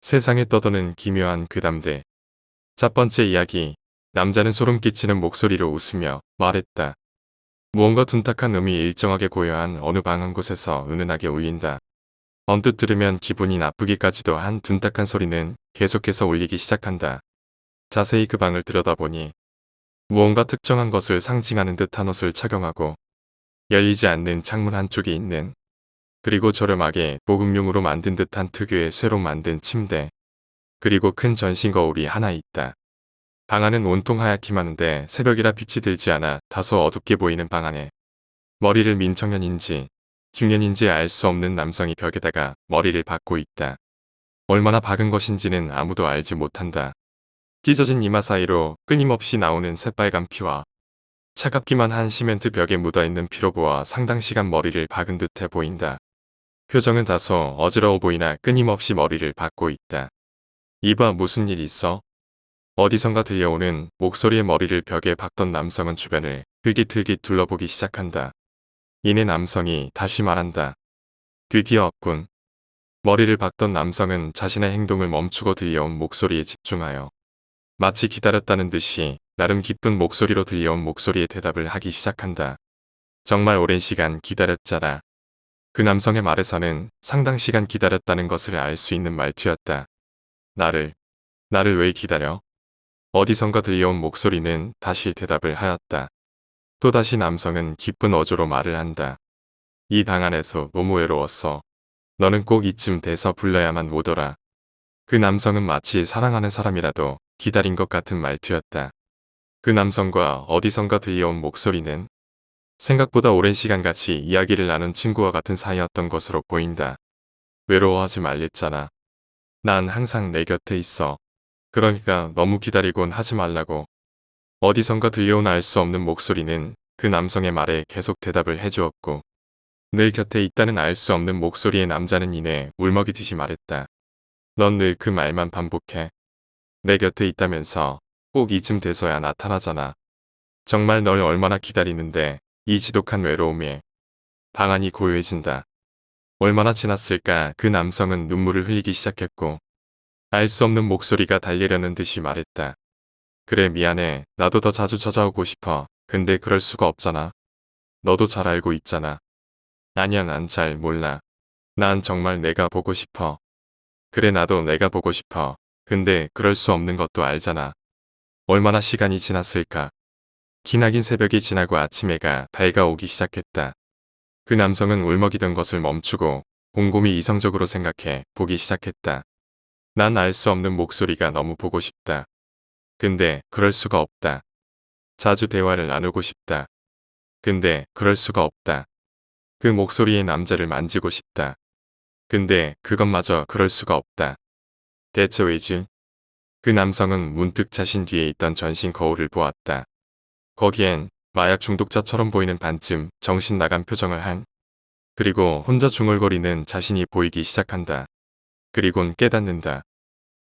세상에 떠도는 기묘한 괴담들. 첫 번째 이야기. 남자는 소름 끼치는 목소리로 웃으며 말했다. 무언가 둔탁한 음이 일정하게 고요한 어느 방 한 곳에서 은은하게 울린다. 언뜻 들으면 기분이 나쁘기까지도 한 둔탁한 소리는 계속해서 울리기 시작한다. 자세히 그 방을 들여다보니 무언가 특정한 것을 상징하는 듯한 옷을 착용하고 열리지 않는 창문 한쪽에 있는, 그리고 저렴하게 보급용으로 만든 듯한 특유의 쇠로 만든 침대, 그리고 큰 전신 거울이 하나 있다. 방 안은 온통 하얗기만 한데 새벽이라 빛이 들지 않아 다소 어둡게 보이는 방 안에 머리를 민 청년인지 중년인지 알 수 없는 남성이 벽에다가 머리를 박고 있다. 얼마나 박은 것인지는 아무도 알지 못한다. 찢어진 이마 사이로 끊임없이 나오는 새빨간 피와 차갑기만 한 시멘트 벽에 묻어있는 피로 보아 상당 시간 머리를 박은 듯해 보인다. 표정은 다소 어지러워 보이나 끊임없이 머리를 박고 있다. 이봐, 무슨 일 있어? 어디선가 들려오는 목소리의 머리를 벽에 박던 남성은 주변을 흘깃흘깃 둘러보기 시작한다. 이내 남성이 다시 말한다. 드디어 왔군. 머리를 박던 남성은 자신의 행동을 멈추고 들려온 목소리에 집중하여 마치 기다렸다는 듯이 나름 기쁜 목소리로 들려온 목소리에 대답을 하기 시작한다. 정말 오랜 시간 기다렸잖아. 그 남성의 말에서는 상당 시간 기다렸다는 것을 알 수 있는 말투였다. 나를 왜 기다려? 어디선가 들려온 목소리는 다시 대답을 하였다. 또다시 남성은 기쁜 어조로 말을 한다. 이 방 안에서 너무 외로웠어. 너는 꼭 이쯤 돼서 불러야만 오더라. 그 남성은 마치 사랑하는 사람이라도 기다린 것 같은 말투였다. 그 남성과 어디선가 들려온 목소리는 생각보다 오랜 시간 같이 이야기를 나눈 친구와 같은 사이였던 것으로 보인다. 외로워하지 말랬잖아. 난 항상 내 곁에 있어. 그러니까 너무 기다리곤 하지 말라고. 어디선가 들려온 알 수 없는 목소리는 그 남성의 말에 계속 대답을 해주었고, 늘 곁에 있다는 알 수 없는 목소리의 남자는 이내 울먹이듯이 말했다. 넌 늘 그 말만 반복해. 내 곁에 있다면서 꼭 이쯤 돼서야 나타나잖아. 정말 널 얼마나 기다리는데 이 지독한 외로움에. 방 안이 고요해진다. 얼마나 지났을까. 그 남성은 눈물을 흘리기 시작했고 알 수 없는 목소리가 달래려는 듯이 말했다. 그래, 미안해. 나도 더 자주 찾아오고 싶어. 근데 그럴 수가 없잖아. 너도 잘 알고 있잖아. 아니야, 난 잘 몰라. 난 정말 내가 보고 싶어. 그래, 나도 내가 보고 싶어. 근데 그럴 수 없는 것도 알잖아. 얼마나 시간이 지났을까. 기나긴 새벽이 지나고 아침해가 밝아오기 시작했다. 그 남성은 울먹이던 것을 멈추고 곰곰이 이성적으로 생각해 보기 시작했다. 난 알 수 없는 목소리가 너무 보고 싶다. 근데 그럴 수가 없다. 자주 대화를 나누고 싶다. 근데 그럴 수가 없다. 그 목소리의 남자를 만지고 싶다. 근데 그것마저 그럴 수가 없다. 대체 왜지? 그 남성은 문득 자신 뒤에 있던 전신 거울을 보았다. 거기엔 마약 중독자처럼 보이는 반쯤 정신 나간 표정을 한, 그리고 혼자 중얼거리는 자신이 보이기 시작한다. 그리곤 깨닫는다.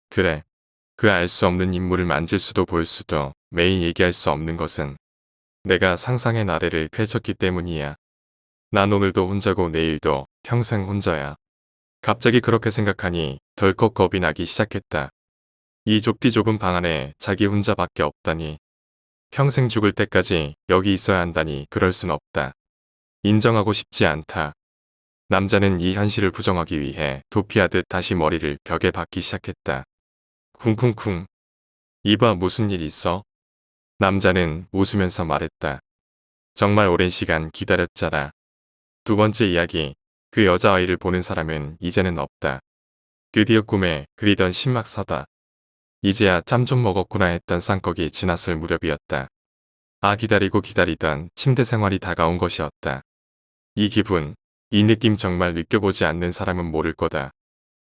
그래. 그 알 수 없는 인물을 만질 수도 볼 수도 매일 얘기할 수 없는 것은 내가 상상의 나래를 펼쳤기 때문이야. 난 오늘도 혼자고 내일도 평생 혼자야. 갑자기 그렇게 생각하니 덜컥 겁이 나기 시작했다. 이 좁디 좁은 방 안에 자기 혼자밖에 없다니. 평생 죽을 때까지 여기 있어야 한다니. 그럴 순 없다. 인정하고 싶지 않다. 남자는 이 현실을 부정하기 위해 도피하듯 다시 머리를 벽에 박기 시작했다. 쿵쿵쿵. 이봐, 무슨 일 있어? 남자는 웃으면서 말했다. 정말 오랜 시간 기다렸잖아. 두 번째 이야기. 그 여자아이를 보는 사람은 이제는 없다. 드디어 꿈에 그리던 신막사다. 이제야 짬 좀 먹었구나 했던 쌍꺼기 지났을 무렵이었다. 아, 기다리고 기다리던 침대 생활이 다가온 것이었다. 이 기분, 이 느낌 정말 느껴보지 않는 사람은 모를 거다.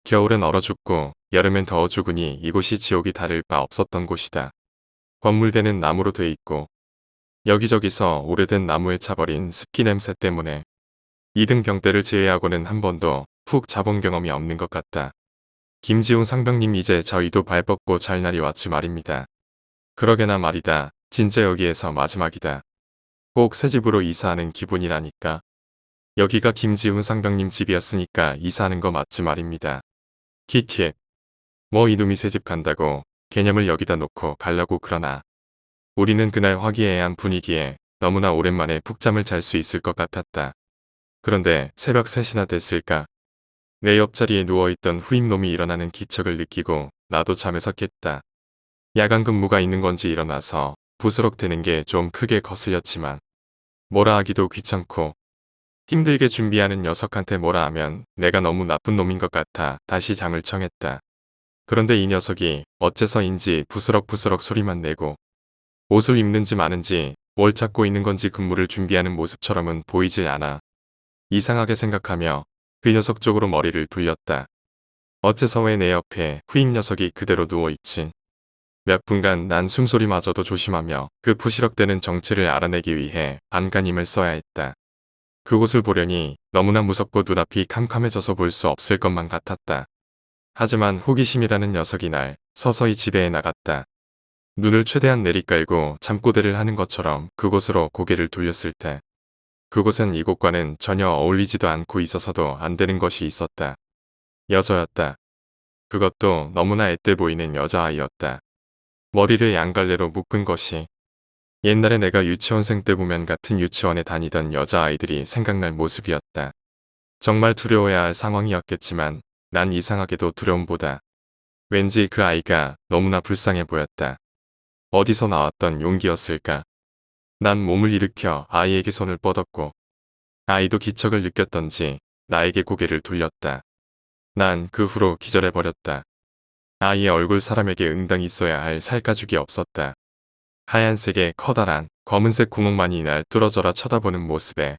겨울은 얼어 죽고 여름엔 더워 죽으니 이곳이 지옥이 다를 바 없었던 곳이다. 건물대는 나무로 돼 있고 여기저기서 오래된 나무에 차버린 습기 냄새 때문에 2등 병대를 제외하고는 한 번도 푹 자본 경험이 없는 것 같다. 김지훈 상병님, 이제 저희도 발 뻗고 잘 날이 왔지 말입니다. 그러게나 말이다. 진짜 여기에서 마지막이다. 꼭 새 집으로 이사하는 기분이라니까. 여기가 김지훈 상병님 집이었으니까 이사하는 거 맞지 말입니다. 키키에 뭐 이놈이 새집 간다고 개념을 여기다 놓고 가려고 그러나. 우리는 그날 화기애애한 분위기에 너무나 오랜만에 푹잠을 잘 수 있을 것 같았다. 그런데 새벽 3시나 됐을까? 내 옆자리에 누워있던 후임놈이 일어나는 기척을 느끼고 나도 잠에서 깼다. 야간 근무가 있는 건지 일어나서 부스럭대는 게 좀 크게 거슬렸지만 뭐라 하기도 귀찮고 힘들게 준비하는 녀석한테 뭐라 하면 내가 너무 나쁜 놈인 것 같아 다시 잠을 청했다. 그런데 이 녀석이 어째서인지 부스럭부스럭 소리만 내고 옷을 입는지 마는지 뭘 찾고 있는 건지 근무를 준비하는 모습처럼은 보이질 않아. 이상하게 생각하며 그 녀석 쪽으로 머리를 돌렸다. 어째서 왜 내 옆에 후임 녀석이 그대로 누워있지? 몇 분간 난 숨소리마저도 조심하며 그 부시럭대는 정체를 알아내기 위해 안간힘을 써야 했다. 그곳을 보려니 너무나 무섭고 눈앞이 캄캄해져서 볼 수 없을 것만 같았다. 하지만 호기심이라는 녀석이 날 서서히 지배해 나갔다. 눈을 최대한 내리깔고 잠꼬대를 하는 것처럼 그곳으로 고개를 돌렸을 때 그곳은 이곳과는 전혀 어울리지도 않고 있어서도 안 되는 것이 있었다. 여자였다. 그것도 너무나 앳돼 보이는 여자아이였다. 머리를 양갈래로 묶은 것이 옛날에 내가 유치원생 때 보면 같은 유치원에 다니던 여자아이들이 생각날 모습이었다. 정말 두려워야 할 상황이었겠지만 난 이상하게도 두려움보다 왠지 그 아이가 너무나 불쌍해 보였다. 어디서 나왔던 용기였을까? 난 몸을 일으켜 아이에게 손을 뻗었고 아이도 기척을 느꼈던지 나에게 고개를 돌렸다. 난 그 후로 기절해버렸다. 아이의 얼굴 사람에게 응당 있어야 할 살가죽이 없었다. 하얀색의 커다란 검은색 구멍만이 날 뚫어져라 쳐다보는 모습에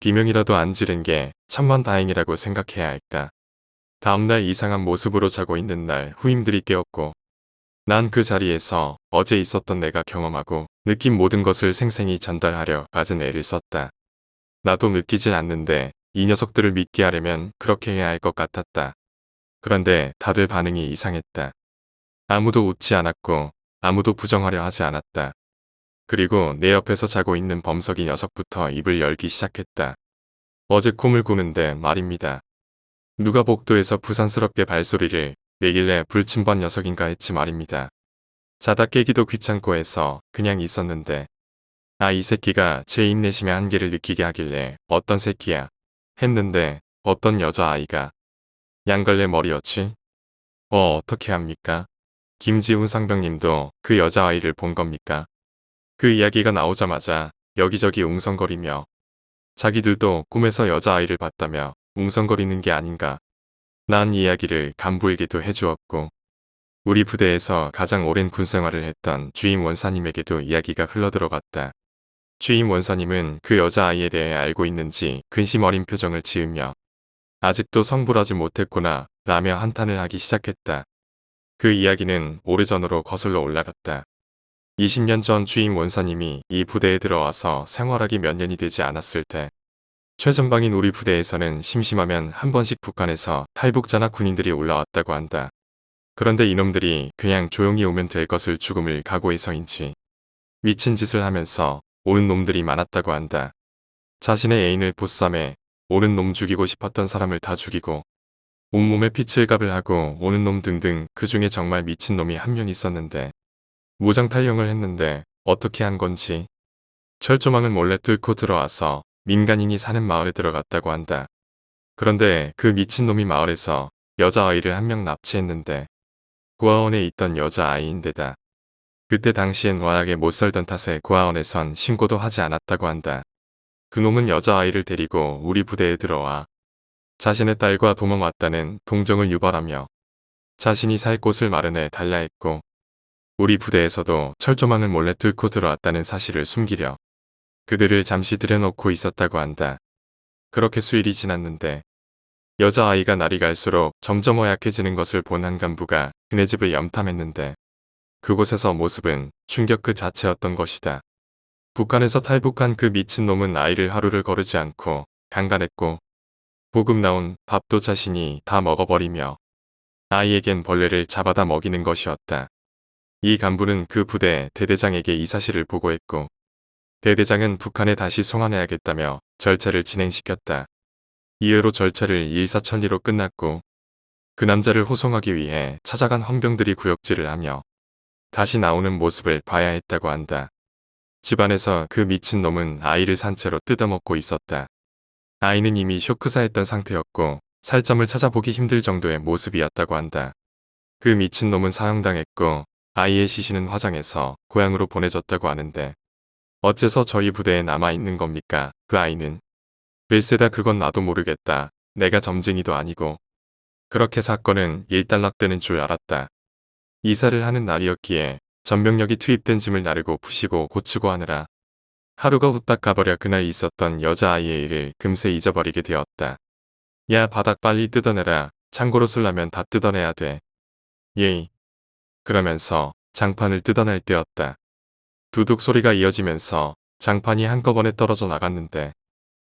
비명이라도 안 지른 게 천만다행이라고 생각해야 할까. 다음날 이상한 모습으로 자고 있는 날 후임들이 깨웠고 난 그 자리에서 어제 있었던 내가 경험하고 느낀 모든 것을 생생히 전달하려 갖은 애를 썼다. 나도 믿기진 않는데 이 녀석들을 믿게 하려면 그렇게 해야 할 것 같았다. 그런데 다들 반응이 이상했다. 아무도 웃지 않았고 아무도 부정하려 하지 않았다. 그리고 내 옆에서 자고 있는 범석이 녀석부터 입을 열기 시작했다. 어제 꿈을 꾸는데 말입니다. 누가 복도에서 부산스럽게 발소리를 내길래 불침번 녀석인가 했지 말입니다. 자다 깨기도 귀찮고 해서 그냥 있었는데 이 새끼가 제 인내심의 한계를 느끼게 하길래 어떤 새끼야 했는데 어떤 여자아이가 양갈래 머리였지? 어떻게 합니까? 김지훈 상병님도 그 여자아이를 본 겁니까? 그 이야기가 나오자마자 여기저기 웅성거리며 자기들도 꿈에서 여자아이를 봤다며 웅성거리는 게 아닌가. 난 이야기를 간부에게도 해주었고 우리 부대에서 가장 오랜 군생활을 했던 주임 원사님에게도 이야기가 흘러들어갔다. 주임 원사님은 그 여자아이에 대해 알고 있는지 근심 어린 표정을 지으며 아직도 성불하지 못했구나 라며 한탄을 하기 시작했다. 그 이야기는 오래전으로 거슬러 올라갔다. 20년 전 주임 원사님이 이 부대에 들어와서 생활하기 몇 년이 되지 않았을 때 최전방인 우리 부대에서는 심심하면 한 번씩 북한에서 탈북자나 군인들이 올라왔다고 한다. 그런데 이놈들이 그냥 조용히 오면 될 것을 죽음을 각오해서인지 미친 짓을 하면서 오는 놈들이 많았다고 한다. 자신의 애인을 보쌈에 오는 놈 죽이고 싶었던 사람을 다 죽이고 온몸에 피칠갑을 하고 오는 놈 등등 그 중에 정말 미친 놈이 한 명 있었는데 무장탈영을 했는데 어떻게 한 건지 철조망을 몰래 뚫고 들어와서 민간인이 사는 마을에 들어갔다고 한다. 그런데 그 미친놈이 마을에서 여자아이를 한 명 납치했는데 고아원에 있던 여자아이인데다 그때 당시엔 워낙에 못 살던 탓에 고아원에선 신고도 하지 않았다고 한다. 그놈은 여자아이를 데리고 우리 부대에 들어와 자신의 딸과 도망왔다는 동정을 유발하며 자신이 살 곳을 마련해 달라 했고 우리 부대에서도 철조망을 몰래 뚫고 들어왔다는 사실을 숨기려 그들을 잠시 들여놓고 있었다고 한다. 그렇게 수일이 지났는데 여자아이가 날이 갈수록 점점 허약해지는 것을 본 한 간부가 그네 집을 염탐했는데 그곳에서 모습은 충격 그 자체였던 것이다. 북한에서 탈북한 그 미친놈은 아이를 하루를 거르지 않고 강간했고 보금 나온 밥도 자신이 다 먹어버리며 아이에겐 벌레를 잡아다 먹이는 것이었다. 이 간부는 그 부대 대대장에게 이 사실을 보고했고 대대장은 북한에 다시 송환해야겠다며 절차를 진행시켰다. 이후로 절차를 일사천리로 끝났고 그 남자를 호송하기 위해 찾아간 헌병들이 구역질을 하며 다시 나오는 모습을 봐야 했다고 한다. 집안에서 그 미친놈은 아이를 산채로 뜯어먹고 있었다. 아이는 이미 쇼크사했던 상태였고 살점을 찾아보기 힘들 정도의 모습이었다고 한다. 그 미친놈은 사형당했고 아이의 시신은 화장해서 고향으로 보내졌다고 하는데 어째서 저희 부대에 남아있는 겁니까? 그 아이는. 글쎄다 그건 나도 모르겠다. 내가 점쟁이도 아니고. 그렇게 사건은 일단락되는 줄 알았다. 이사를 하는 날이었기에 전병력이 투입된 짐을 나르고 부시고 고치고 하느라 하루가 후딱 가버려 그날 있었던 여자아이의 일을 금세 잊어버리게 되었다. 야 바닥 빨리 뜯어내라. 창고로 쓰려면 다 뜯어내야 돼. 예이. 그러면서 장판을 뜯어낼 때였다. 두둑 소리가 이어지면서 장판이 한꺼번에 떨어져 나갔는데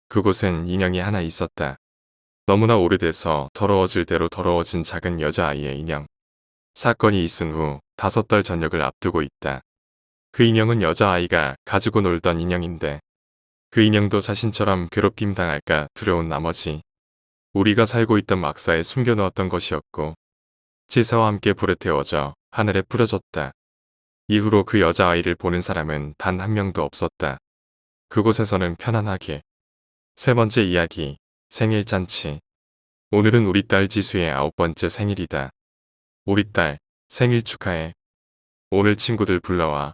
그곳엔 인형이 하나 있었다. 너무나 오래돼서 더러워질 대로 더러워진 작은 여자아이의 인형. 사건이 있은 후 5달 전역을 앞두고 있다. 그 인형은 여자아이가 가지고 놀던 인형인데 그 인형도 자신처럼 괴롭힘 당할까 두려운 나머지 우리가 살고 있던 막사에 숨겨놓았던 것이었고 제사와 함께 불에 태워져 하늘에 뿌려졌다. 이후로 그 여자아이를 보는 사람은 단 한 명도 없었다. 그곳에서는 편안하게. 세 번째 이야기, 생일잔치. 오늘은 우리 딸 지수의 9번째 생일이다. 우리 딸, 생일 축하해. 오늘 친구들 불러와.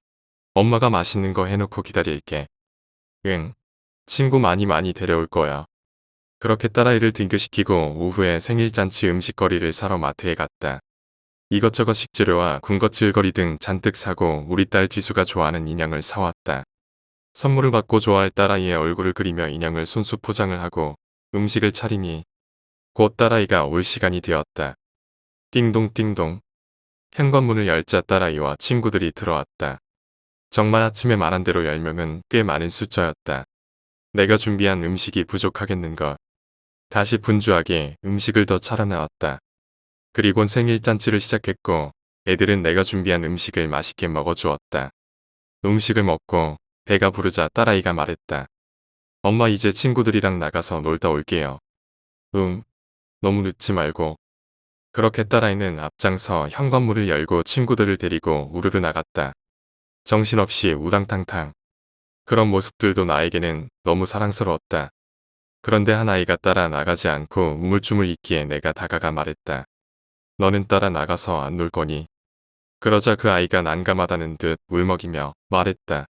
엄마가 맛있는 거 해놓고 기다릴게. 응. 친구 많이 데려올 거야. 그렇게 딸아이를 등교시키고 오후에 생일잔치 음식거리를 사러 마트에 갔다. 이것저것 식재료와 군것질거리 등 잔뜩 사고 우리 딸 지수가 좋아하는 인형을 사왔다. 선물을 받고 좋아할 딸아이의 얼굴을 그리며 인형을 손수 포장을 하고 음식을 차리니 곧 딸아이가 올 시간이 되었다. 띵동띵동. 현관문을 열자 딸아이와 친구들이 들어왔다. 정말 아침에 말한 대로 10명은 꽤 많은 숫자였다. 내가 준비한 음식이 부족하겠는가. 다시 분주하게 음식을 더 차려나왔다. 그리곤 생일잔치를 시작했고 애들은 내가 준비한 음식을 맛있게 먹어주었다. 음식을 먹고 배가 부르자 딸아이가 말했다. 엄마 이제 친구들이랑 나가서 놀다 올게요. 너무 늦지 말고. 그렇게 딸아이는 앞장서 현관문을 열고 친구들을 데리고 우르르 나갔다. 정신없이 우당탕탕. 그런 모습들도 나에게는 너무 사랑스러웠다. 그런데 한 아이가 따라 나가지 않고 우물쭈물 있기에 내가 다가가 말했다. 너는 따라 나가서 안 놀 거니? 그러자 그 아이가 난감하다는 듯 울먹이며 말했다.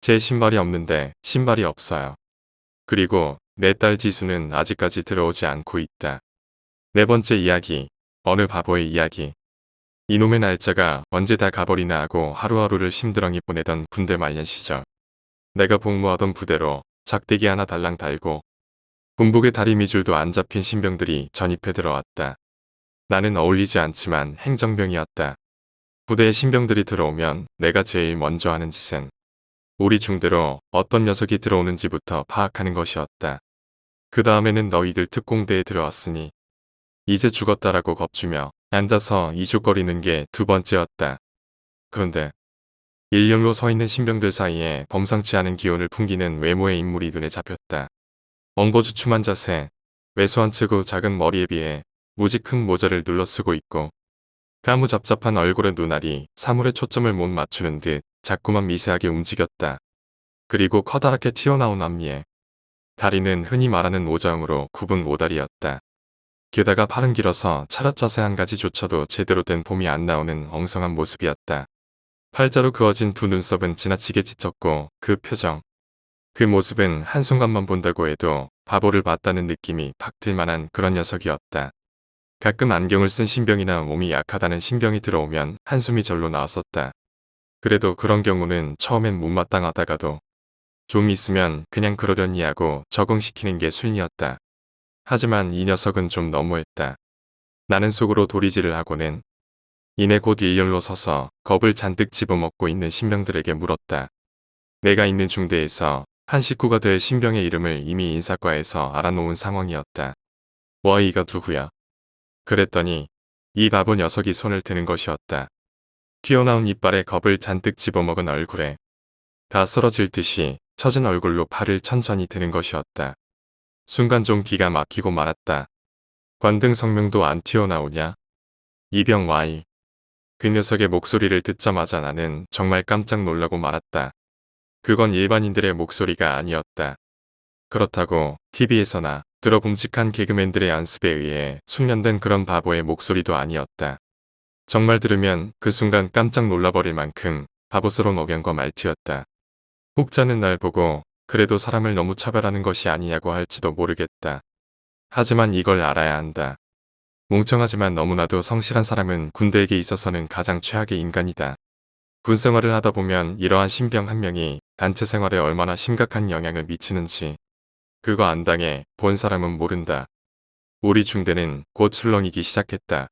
제 신발이 없는데 신발이 없어요. 그리고 내 딸 지수는 아직까지 들어오지 않고 있다. 네 번째 이야기, 어느 바보의 이야기. 이놈의 날짜가 언제 다 가버리나 하고 하루하루를 심드렁이 보내던 군대 말년 시절. 내가 복무하던 부대로 작대기 하나 달랑 달고 군복에 다리 미줄도 안 잡힌 신병들이 전입해 들어왔다. 나는 어울리지 않지만 행정병이었다. 부대에 신병들이 들어오면 내가 제일 먼저 하는 짓은 우리 중대로 어떤 녀석이 들어오는지부터 파악하는 것이었다. 그 다음에는 너희들 특공대에 들어왔으니 이제 죽었다라고 겁주며 앉아서 이죽거리는 게 두 번째였다. 그런데 일렬로 서 있는 신병들 사이에 범상치 않은 기운을 풍기는 외모의 인물이 눈에 잡혔다. 엉거주춤한 자세, 왜소한 체구 작은 머리에 비해 무지 큰 모자를 눌러쓰고 있고 까무잡잡한 얼굴의 눈알이 사물에 초점을 못 맞추는 듯 자꾸만 미세하게 움직였다. 그리고 커다랗게 튀어나온 앞니에 다리는 흔히 말하는 오자음으로 굽은 오다리였다. 게다가 팔은 길어서 차렷 자세 한 가지조차도 제대로 된 폼이 안 나오는 엉성한 모습이었다. 팔자로 그어진 두 눈썹은 지나치게 짙었고 그 표정, 그 모습은 한순간만 본다고 해도 바보를 봤다는 느낌이 팍 들만한 그런 녀석이었다. 가끔 안경을 쓴 신병이나 몸이 약하다는 신병이 들어오면 한숨이 절로 나왔었다. 그래도 그런 경우는 처음엔 못마땅하다가도 좀 있으면 그냥 그러려니 하고 적응시키는 게 순이었다. 하지만 이 녀석은 좀 너무했다. 나는 속으로 도리지를 하고는 이내 곧 일렬로 서서 겁을 잔뜩 집어먹고 있는 신병들에게 물었다. 내가 있는 중대에서 한 식구가 될 신병의 이름을 이미 인사과에서 알아놓은 상황이었다. 와 이가 누구야? 그랬더니 이 바보 녀석이 손을 드는 것이었다. 튀어나온 이빨에 겁을 잔뜩 집어먹은 얼굴에 다 쓰러질 듯이 처진 얼굴로 팔을 천천히 드는 것이었다. 순간 좀 기가 막히고 말았다. 관등 성명도 안 튀어나오냐? 이병 Y. 그 녀석의 목소리를 듣자마자 나는 정말 깜짝 놀라고 말았다. 그건 일반인들의 목소리가 아니었다. 그렇다고 TV에서나 들어봄직한 개그맨들의 연습에 의해 숙련된 그런 바보의 목소리도 아니었다. 정말 들으면 그 순간 깜짝 놀라버릴 만큼 바보스러운 억양과 말투였다. 혹자는 날 보고 그래도 사람을 너무 차별하는 것이 아니냐고 할지도 모르겠다. 하지만 이걸 알아야 한다. 멍청하지만 너무나도 성실한 사람은 군대에게 있어서는 가장 최악의 인간이다. 군 생활을 하다 보면 이러한 신병 한 명이 단체 생활에 얼마나 심각한 영향을 미치는지 그거 안 당해 본 사람은 모른다. 우리 중대는 곧 출렁이기 시작했다.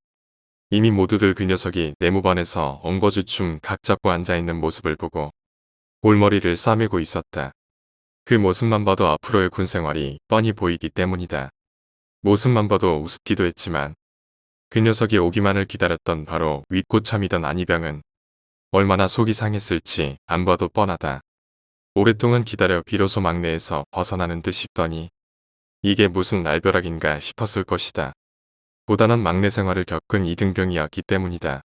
이미 모두들 그 녀석이 내무반에서 엉거주춤 각 잡고 앉아있는 모습을 보고 골머리를 싸매고 있었다. 그 모습만 봐도 앞으로의 군 생활이 뻔히 보이기 때문이다. 모습만 봐도 우습기도 했지만 그 녀석이 오기만을 기다렸던 바로 윗고참이던 안희병은 얼마나 속이 상했을지 안 봐도 뻔하다. 오랫동안 기다려 비로소 막내에서 벗어나는 듯 싶더니 이게 무슨 날벼락인가 싶었을 것이다. 고단한 막내 생활을 겪은 이등병이었기 때문이다.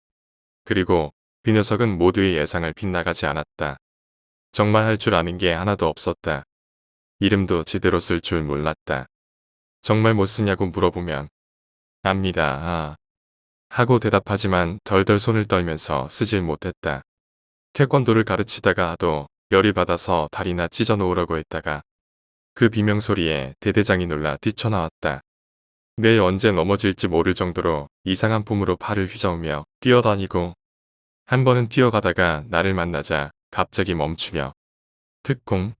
그리고 그 녀석은 모두의 예상을 빗나가지 않았다. 정말 할 줄 아는 게 하나도 없었다. 이름도 제대로 쓸 줄 몰랐다. 정말 못 쓰냐고 물어보면 압니다. 하고 대답하지만 덜덜 손을 떨면서 쓰질 못했다. 태권도를 가르치다가 하도 열이 받아서 다리나 찢어 놓으라고 했다가 그 비명소리에 대대장이 놀라 뛰쳐나왔다. 내일 언제 넘어질지 모를 정도로 이상한 폼으로 팔을 휘저으며 뛰어다니고 한 번은 뛰어가다가 나를 만나자 갑자기 멈추며 특공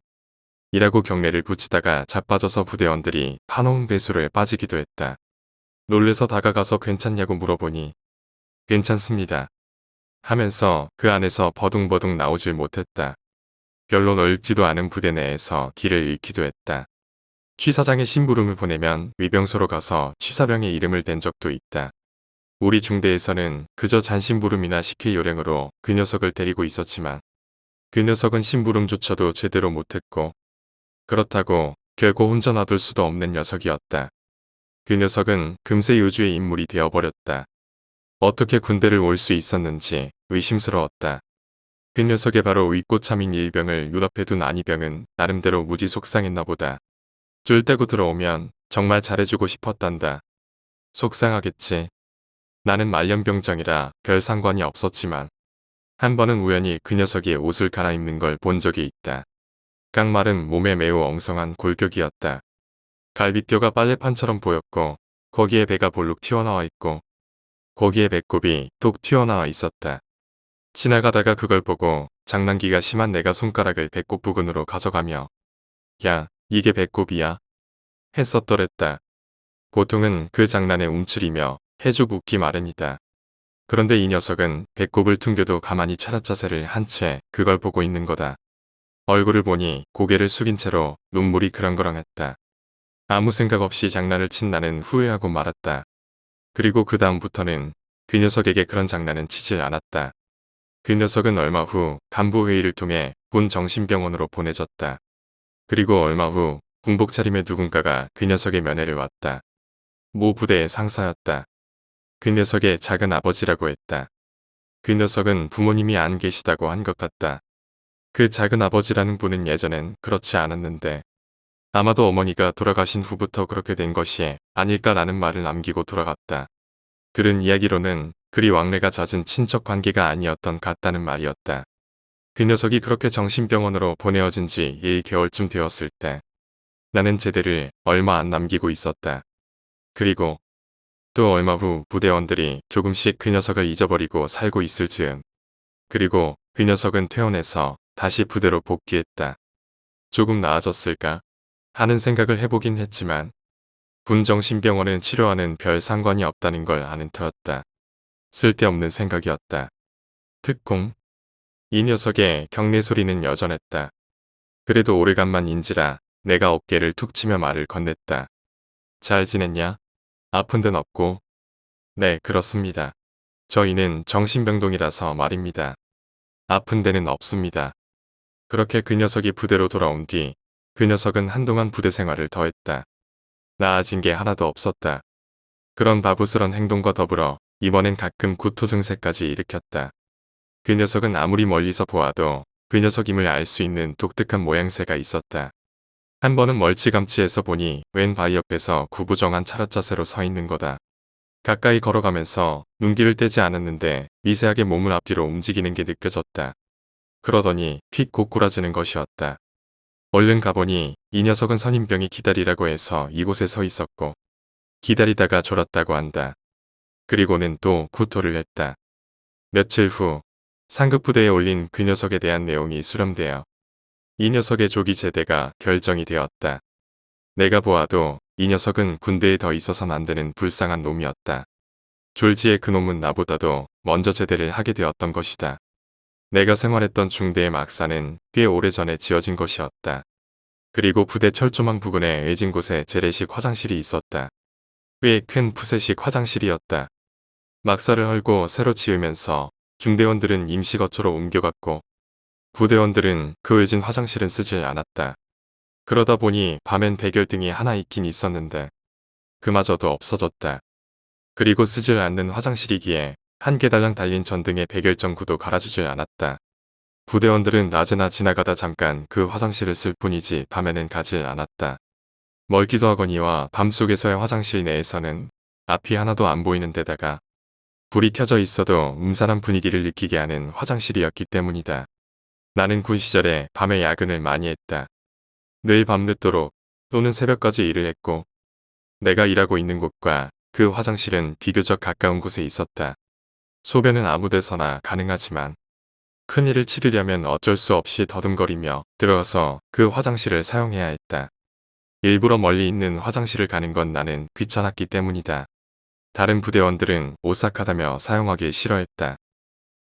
이라고 경례를 붙이다가 자빠져서 부대원들이 파놓은 배수로에 빠지기도 했다. 놀래서 다가가서 괜찮냐고 물어보니 괜찮습니다 하면서 그 안에서 버둥버둥 나오질 못했다. 별로 넓지도 않은 부대 내에서 길을 잃기도 했다. 취사장의 심부름을 보내면 위병소로 가서 취사병의 이름을 댄 적도 있다. 우리 중대에서는 그저 잔심부름이나 시킬 요령으로 그 녀석을 데리고 있었지만 그 녀석은 심부름조차도 제대로 못했고 그렇다고 결코 혼자 놔둘 수도 없는 녀석이었다. 그 녀석은 금세 요주의 인물이 되어버렸다. 어떻게 군대를 올 수 있었는지 의심스러웠다. 그 녀석의 바로 윗고참인 일병을 눈앞에 둔 안희병은 나름대로 무지 속상했나 보다. 쫄 떼고 들어오면 정말 잘해주고 싶었단다. 속상하겠지. 나는 말년병장이라 별 상관이 없었지만 한 번은 우연히 그 녀석이 옷을 갈아입는 걸 본 적이 있다. 깡말은 몸에 매우 엉성한 골격이었다. 갈비뼈가 빨래판처럼 보였고 거기에 배가 볼록 튀어나와 있고 거기에 배꼽이 톡 튀어나와 있었다. 지나가다가 그걸 보고 장난기가 심한 내가 손가락을 배꼽 부근으로 가져가며 야, 이게 배꼽이야? 했었더랬다. 보통은 그 장난에 움츠리며 해죽 웃기 마련이다. 그런데 이 녀석은 배꼽을 퉁겨도 가만히 차렷자세를 한 채 그걸 보고 있는 거다. 얼굴을 보니 고개를 숙인 채로 눈물이 그렁그렁했다. 아무 생각 없이 장난을 친 나는 후회하고 말았다. 그리고 그 다음부터는 그 녀석에게 그런 장난은 치질 않았다. 그 녀석은 얼마 후 간부회의를 통해 군 정신병원으로 보내졌다. 그리고 얼마 후 군복 차림의 누군가가 그 녀석의 면회를 왔다. 모 부대의 상사였다. 그 녀석의 작은 아버지라고 했다. 그 녀석은 부모님이 안 계시다고 한 것 같다. 그 작은 아버지라는 분은 예전엔 그렇지 않았는데 아마도 어머니가 돌아가신 후부터 그렇게 된 것이 아닐까라는 말을 남기고 돌아갔다. 들은 이야기로는 그리 왕래가 잦은 친척 관계가 아니었던 같다는 말이었다. 그 녀석이 그렇게 정신병원으로 보내어진 지 1개월쯤 되었을 때 나는 제대를 얼마 안 남기고 있었다. 그리고 또 얼마 후 부대원들이 조금씩 그 녀석을 잊어버리고 살고 있을 즈음 그리고 그 녀석은 퇴원해서 다시 부대로 복귀했다. 조금 나아졌을까 하는 생각을 해보긴 했지만 군정신병원은 치료와는 별 상관이 없다는 걸 아는 터였다. 쓸데없는 생각이었다. 특공. 이 녀석의 경례 소리는 여전했다. 그래도 오래간만인지라 내가 어깨를 툭 치며 말을 건넸다. 잘 지냈냐? 아픈 데는 없고? 네, 그렇습니다. 저희는 정신병동이라서 말입니다. 아픈 데는 없습니다. 그렇게 그 녀석이 부대로 돌아온 뒤 그 녀석은 한동안 부대 생활을 더했다. 나아진 게 하나도 없었다. 그런 바보스런 행동과 더불어 이번엔 가끔 구토 증세까지 일으켰다. 그 녀석은 아무리 멀리서 보아도 그 녀석임을 알 수 있는 독특한 모양새가 있었다. 한 번은 멀찌감치해서 보니 웬 바위 옆에서 구부정한 차렷 자세로 서 있는 거다. 가까이 걸어가면서 눈길을 떼지 않았는데 미세하게 몸을 앞뒤로 움직이는 게 느껴졌다. 그러더니 픽 고꾸라지는 것이었다. 얼른 가보니 이 녀석은 선임병이 기다리라고 해서 이곳에 서 있었고 기다리다가 졸았다고 한다. 그리고는 또 구토를 했다. 며칠 후 상급부대에 올린 그 녀석에 대한 내용이 수렴되어 이 녀석의 조기 제대가 결정이 되었다. 내가 보아도 이 녀석은 군대에 더 있어선 안 되는 불쌍한 놈이었다. 졸지에 그 놈은 나보다도 먼저 제대를 하게 되었던 것이다. 내가 생활했던 중대의 막사는 꽤 오래전에 지어진 것이었다. 그리고 부대 철조망 부근에 애진 곳에 재래식 화장실이 있었다. 꽤 큰 푸세식 화장실이었다. 막사를 헐고 새로 지으면서 중대원들은 임시거처로 옮겨갔고 부대원들은 그 외진 화장실은 쓰질 않았다. 그러다 보니 밤엔 백열등이 하나 있긴 있었는데 그마저도 없어졌다. 그리고 쓰질 않는 화장실이기에 한 개달랑 달린 전등에 백열전구도 갈아주질 않았다. 부대원들은 낮에나 지나가다 잠깐 그 화장실을 쓸 뿐이지 밤에는 가질 않았다. 멀기도 하거니와 밤속에서의 화장실 내에서는 앞이 하나도 안 보이는 데다가 불이 켜져 있어도 음산한 분위기를 느끼게 하는 화장실이었기 때문이다. 나는 군 시절에 밤에 야근을 많이 했다. 늘 밤늦도록 또는 새벽까지 일을 했고 내가 일하고 있는 곳과 그 화장실은 비교적 가까운 곳에 있었다. 소변은 아무 데서나 가능하지만 큰일을 치르려면 어쩔 수 없이 더듬거리며 들어가서 그 화장실을 사용해야 했다. 일부러 멀리 있는 화장실을 가는 건 나는 귀찮았기 때문이다. 다른 부대원들은 오싹하다며 사용하기 싫어했다.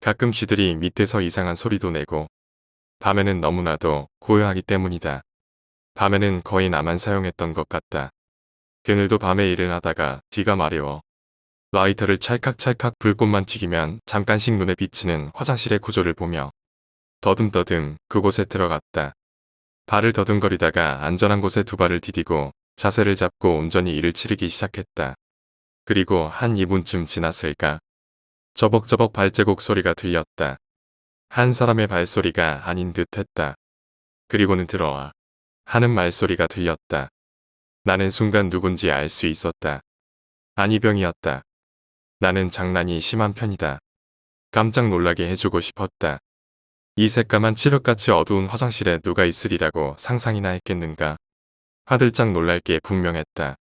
가끔 쥐들이 밑에서 이상한 소리도 내고 밤에는 너무나도 고요하기 때문이다. 밤에는 거의 나만 사용했던 것 같다. 그늘도 밤에 일을 하다가 뒤가 마려워 라이터를 찰칵찰칵 불꽃만 튀기면 잠깐씩 눈에 비치는 화장실의 구조를 보며 더듬더듬 그곳에 들어갔다. 발을 더듬거리다가 안전한 곳에 두 발을 디디고 자세를 잡고 온전히 일을 치르기 시작했다. 그리고 한 2분쯤 지났을까? 저벅저벅 발자국 소리가 들렸다. 한 사람의 발소리가 아닌 듯 했다. 그리고는 들어와 하는 말소리가 들렸다. 나는 순간 누군지 알 수 있었다. 안희병이었다. 나는 장난이 심한 편이다. 깜짝 놀라게 해주고 싶었다. 이 새까만 칠흑같이 어두운 화장실에 누가 있으리라고 상상이나 했겠는가. 화들짝 놀랄 게 분명했다.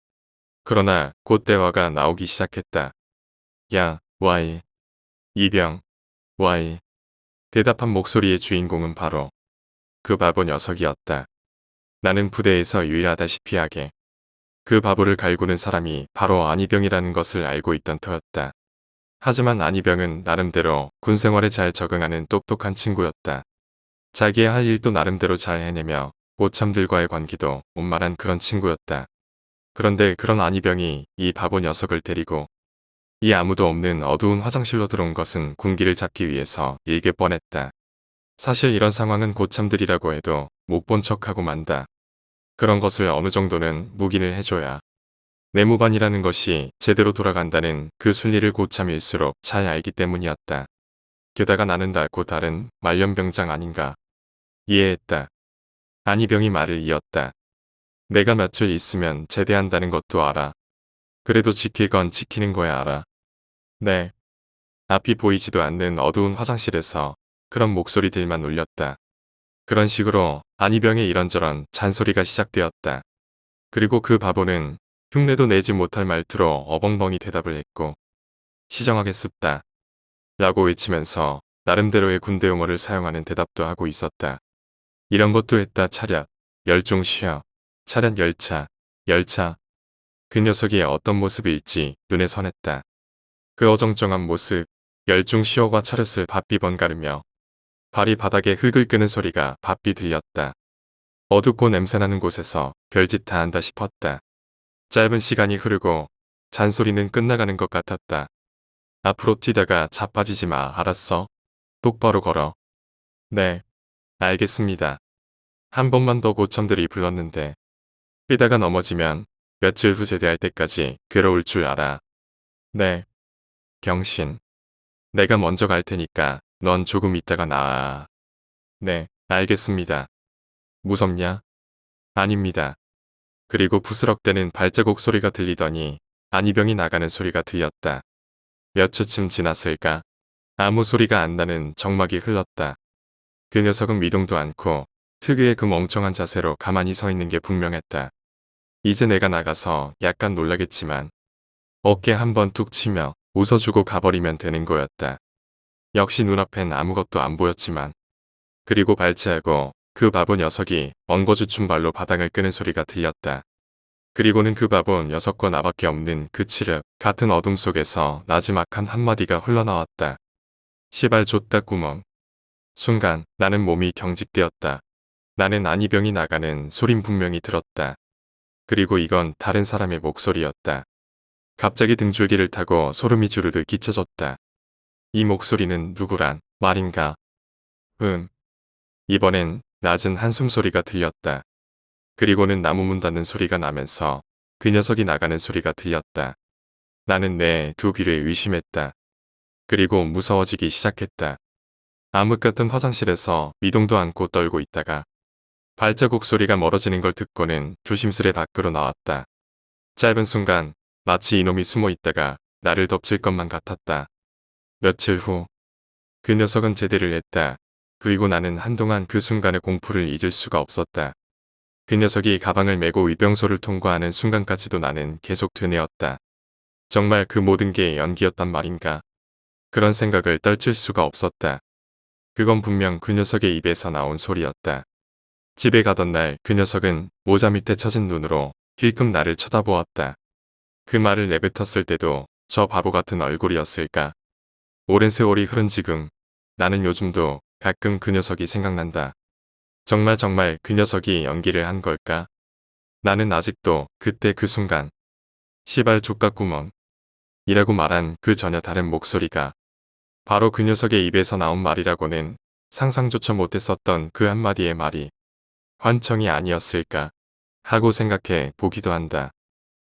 그러나 곧 대화가 나오기 시작했다. 야, 와이. 이병, 와이. 대답한 목소리의 주인공은 바로 그 바보 녀석이었다. 나는 부대에서 유일하다시피 하게 그 바보를 갈구는 사람이 바로 안희병이라는 것을 알고 있던 터였다. 하지만 안희병은 나름대로 군생활에 잘 적응하는 똑똑한 친구였다. 자기의 할 일도 나름대로 잘 해내며 고참들과의 관계도 원만한 그런 친구였다. 그런데 그런 안희병이 이 바보 녀석을 데리고 이 아무도 없는 어두운 화장실로 들어온 것은 군기를 잡기 위해서 일개 뻔했다. 사실 이런 상황은 고참들이라고 해도 못 본 척하고 만다. 그런 것을 어느 정도는 묵인을 해줘야 내무반이라는 것이 제대로 돌아간다는 그 순리를 고참일수록 잘 알기 때문이었다. 게다가 나는 달고 다른 말년병장 아닌가. 이해했다. 안희병이 말을 이었다. 내가 며칠 있으면 제대한다는 것도 알아. 그래도 지킬 건 지키는 거야 알아. 네. 앞이 보이지도 않는 어두운 화장실에서 그런 목소리들만 울렸다. 그런 식으로 안희병의 이런저런 잔소리가 시작되었다. 그리고 그 바보는 흉내도 내지 못할 말투로 어벙벙이 대답을 했고 시정하겠습다. 라고 외치면서 나름대로의 군대 용어를 사용하는 대답도 하고 있었다. 이런 것도 했다. 차렷, 열중 쉬어, 차렷 열차, 열차. 그 녀석이 어떤 모습일지 눈에 선했다. 그 어정쩡한 모습, 열중 쉬어와 차렷을 바삐 번가르며 발이 바닥에 흙을 끄는 소리가 바삐 들렸다. 어둡고 냄새나는 곳에서 별짓 다 한다 싶었다. 짧은 시간이 흐르고 잔소리는 끝나가는 것 같았다. 앞으로 뛰다가 자빠지지 마. 알았어? 똑바로 걸어. 네. 알겠습니다. 한 번만 더 고참들이 불렀는데 뛰다가 넘어지면 며칠 후 제대할 때까지 괴로울 줄 알아. 네. 경신. 내가 먼저 갈 테니까 넌 조금 있다가 나와. 네, 알겠습니다. 무섭냐? 아닙니다. 그리고 부스럭대는 발자국 소리가 들리더니 안이병이 나가는 소리가 들렸다. 몇 초쯤 지났을까? 아무 소리가 안 나는 정막이 흘렀다. 그 녀석은 미동도 않고 특유의 그 멍청한 자세로 가만히 서 있는 게 분명했다. 이제 내가 나가서 약간 놀라겠지만 어깨 한번 툭 치며 웃어주고 가버리면 되는 거였다. 역시 눈앞엔 아무것도 안 보였지만 그리고 발치하고 그 바보 녀석이 엉거주춤 발로 바닥을 끄는 소리가 들렸다. 그리고는 그 바보 녀석과 나밖에 없는 그 칠흑 같은 어둠 속에서 나지막한 한마디가 흘러나왔다. 시발 좆다 구멍. 순간 나는 몸이 경직되었다. 나는 안이병이 나가는 소린 분명히 들었다. 그리고 이건 다른 사람의 목소리였다. 갑자기 등줄기를 타고 소름이 주르르 끼쳐졌다. 이 목소리는 누구란 말인가? 이번엔 낮은 한숨 소리가 들렸다. 그리고는 나무 문 닫는 소리가 나면서 그 녀석이 나가는 소리가 들렸다. 나는 내 두 귀를 의심했다. 그리고 무서워지기 시작했다. 암흑 같은 화장실에서 미동도 않고 떨고 있다가 발자국 소리가 멀어지는 걸 듣고는 조심스레 밖으로 나왔다. 짧은 순간 마치 이놈이 숨어 있다가 나를 덮칠 것만 같았다. 며칠 후 그 녀석은 제대를 했다. 그리고 나는 한동안 그 순간의 공포를 잊을 수가 없었다. 그 녀석이 가방을 메고 위병소를 통과하는 순간까지도 나는 계속 되뇌었다. 정말 그 모든 게 연기였단 말인가? 그런 생각을 떨칠 수가 없었다. 그건 분명 그 녀석의 입에서 나온 소리였다. 집에 가던 날 그 녀석은 모자 밑에 처진 눈으로 힐끔 나를 쳐다보았다. 그 말을 내뱉었을 때도 저 바보 같은 얼굴이었을까? 오랜 세월이 흐른 지금 나는 요즘도 가끔 그 녀석이 생각난다. 정말 그 녀석이 연기를 한 걸까? 나는 아직도 그때 그 순간 시발 족같구먼 이라고 말한 그 전혀 다른 목소리가 바로 그 녀석의 입에서 나온 말이라고는 상상조차 못했었던 그 한마디의 말이 환청이 아니었을까 하고 생각해 보기도 한다.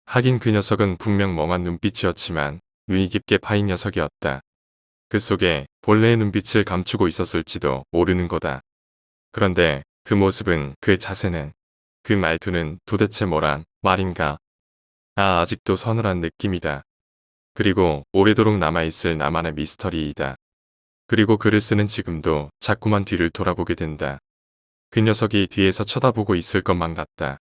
하긴 그 녀석은 분명 멍한 눈빛이었지만 눈이 깊게 파인 녀석이었다. 그 속에 본래의 눈빛을 감추고 있었을지도 모르는 거다. 그런데 그 모습은, 그 자세는, 그 말투는 도대체 뭐란 말인가? 아직도 서늘한 느낌이다. 그리고 오래도록 남아있을 나만의 미스터리이다. 그리고 글을 쓰는 지금도 자꾸만 뒤를 돌아보게 된다. 그 녀석이 뒤에서 쳐다보고 있을 것만 같다.